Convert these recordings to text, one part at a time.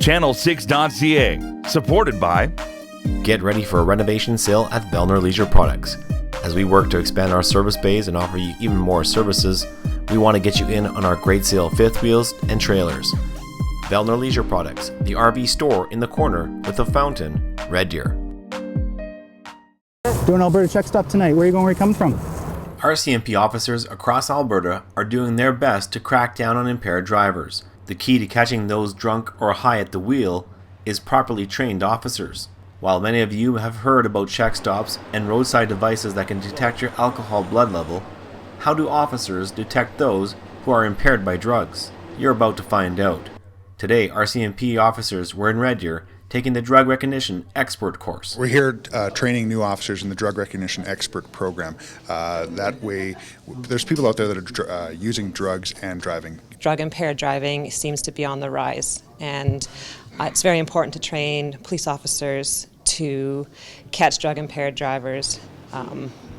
Channel6.ca, supported by. Get ready for a renovation sale at Vellner Leisure Products. As we work to expand our service bays and offer you even more services, we want to get you in on our great sale of fifth wheels and trailers. Vellner Leisure Products, the RV store in the corner with a fountain, Red Deer. Doing Alberta Check Stop tonight. Where are you going? Where are you coming from? RCMP officers across Alberta are doing their best to crack down on impaired drivers. The key to catching those drunk or high at the wheel is properly trained officers. While many of you have heard about check stops and roadside devices that can detect your alcohol blood level, how do officers detect those who are impaired by drugs? You're about to find out. Today, RCMP officers were in Red Deer taking the Drug Recognition Expert course. We're here training new officers in the Drug Recognition Expert program. That way, there's people out there that are using drugs and driving. Drug impaired driving seems to be on the rise, and it's very important to train police officers to catch drug impaired drivers,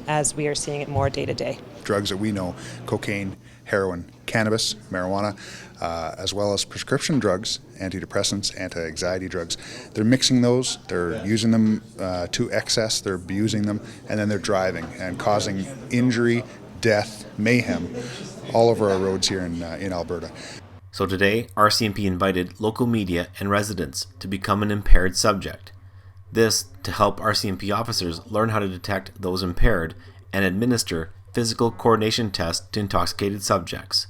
as we are seeing it more day to day. Drugs that we know, cocaine, heroin, cannabis, marijuana, as well as prescription drugs, antidepressants, anti-anxiety drugs. They're mixing those, they're using them to excess, they're abusing them, and then they're driving and causing injury, death, mayhem all over our roads here in Alberta. So today, RCMP invited local media and residents to become an impaired subject. This to help RCMP officers learn how to detect those impaired and administer physical coordination tests to intoxicated subjects.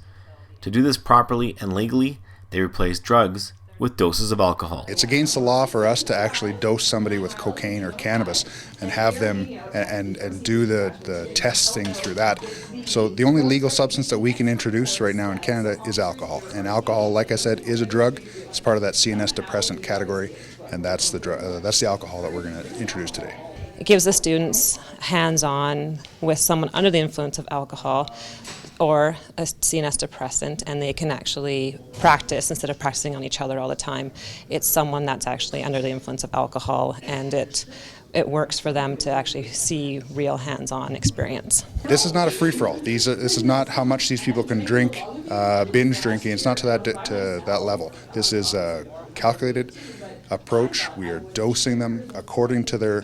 To do this properly and legally, they replace drugs with doses of alcohol. It's against the law for us to actually dose somebody with cocaine or cannabis and have them and do the testing through that. So the only legal substance that we can introduce right now in Canada is alcohol. And alcohol, like I said, is a drug. It's part of that CNS depressant category, and that's the alcohol that we're going to introduce today. It gives the students hands-on with someone under the influence of alcohol or a CNS depressant, and they can actually practice instead of practicing on each other all the time. It's someone that's actually under the influence of alcohol, and it works for them to actually see real hands-on experience. This is not a free-for-all. This is not how much these people can drink, binge drinking. It's not to that level. This is a calculated approach. We are dosing them according to their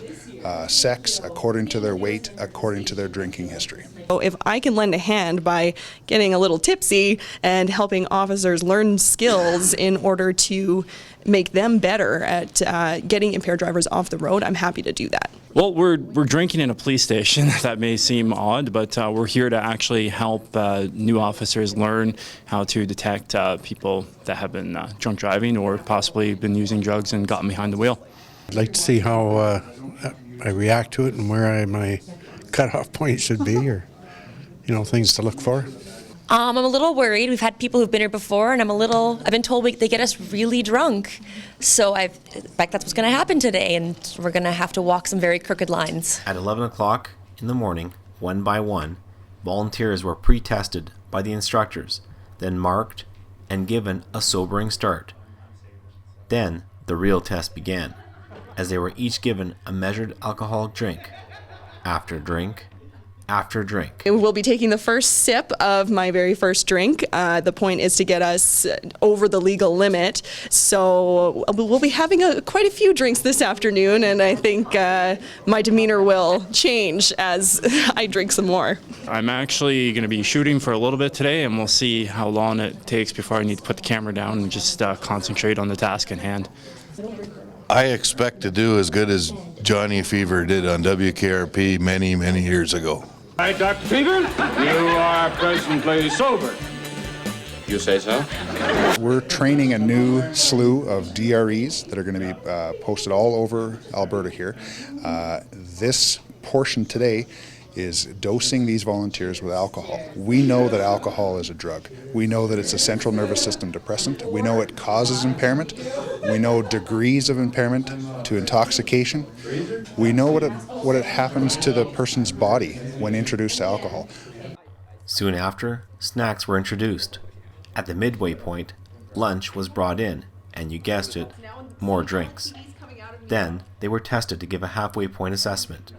sex, according to their weight, according to their drinking history. If I can lend a hand by getting a little tipsy and helping officers learn skills in order to make them better at getting impaired drivers off the road, I'm happy to do that. Well, we're drinking in a police station. That may seem odd, but we're here to actually help new officers learn how to detect people that have been drunk driving or possibly been using drugs and gotten behind the wheel. I'd like to see how I react to it and where my cutoff point should be, or things to look for. I'm a little worried. We've had people who've been here before, and I've been told they get us really drunk. So I expect that's what's going to happen today, and we're going to have to walk some very crooked lines. At 11 o'clock in the morning, one by one, volunteers were pre-tested by the instructors, then marked and given a sobering start. Then the real test began, as they were each given a measured alcoholic drink, after drink, after drink. We'll be taking the first sip of my very first drink. The point is to get us over the legal limit. So we'll be having quite a few drinks this afternoon, and I think my demeanor will change as I drink some more. I'm actually going to be shooting for a little bit today, and we'll see how long it takes before I need to put the camera down and just concentrate on the task in hand. I expect to do as good as Johnny Fever did on WKRP many, many years ago. All right, Dr. Fever, you are presently sober. You say so? We're training a new slew of DREs that are going to be posted all over Alberta here. This portion today is dosing these volunteers with alcohol. We know that alcohol is a drug. We know that it's a central nervous system depressant. We know it causes impairment. We know degrees of impairment to intoxication. We know what it happens to the person's body when introduced to alcohol. Soon after, snacks were introduced. At the midway point, lunch was brought in, and you guessed it, more drinks. Then they were tested to give a halfway point assessment.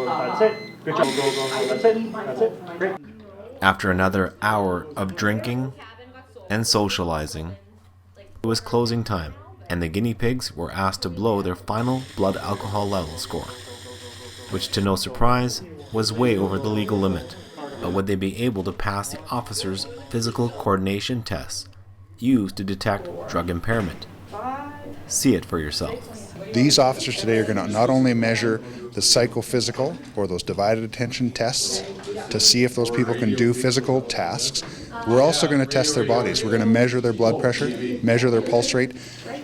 That's it. Good job. That's it. Great. After another hour of drinking and socializing, it was closing time, and the guinea pigs were asked to blow their final blood alcohol level score, which, to no surprise, was way over the legal limit. But would they be able to pass the officers' physical coordination tests used to detect drug impairment? See it for yourself. These officers today are going to not only measure the psychophysical or those divided attention tests to see if those people can do physical tasks, we're also going to test their bodies. We're going to measure their blood pressure, measure their pulse rate,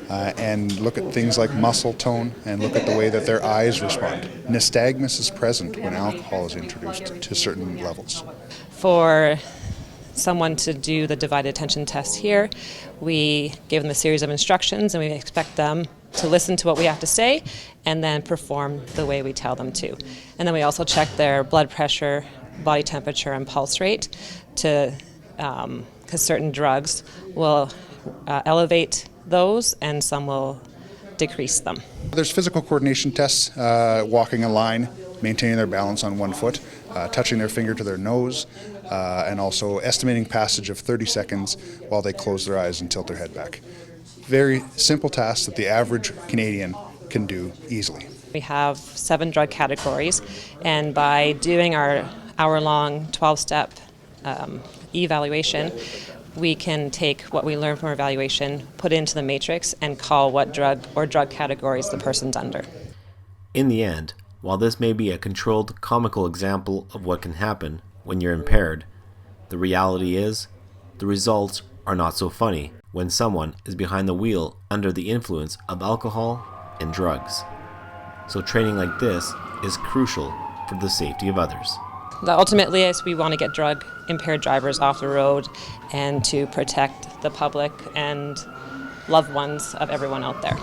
and look at things like muscle tone and look at the way that their eyes respond. Nystagmus is present when alcohol is introduced to certain levels. For someone to do the divided attention test here, we gave them a series of instructions and we expect them to listen to what we have to say and then perform the way we tell them to. And then we also check their blood pressure, body temperature, and pulse rate to because certain drugs will elevate those and some will decrease them. There's physical coordination tests, walking a line, maintaining their balance on one foot, touching their finger to their nose, and also estimating passage of 30 seconds while they close their eyes and tilt their head back. Very simple tasks that the average Canadian can do easily. We have 7 drug categories, and by doing our hour-long 12-step evaluation, we can take what we learn from our evaluation, put it into the matrix, and call what drug or drug categories the person's under. In the end, while this may be a controlled, comical example of what can happen when you're impaired, the reality is, the results are not so funny when someone is behind the wheel under the influence of alcohol and drugs. So training like this is crucial for the safety of others. Ultimately, we want to get drug-impaired drivers off the road and to protect the public and loved ones of everyone out there.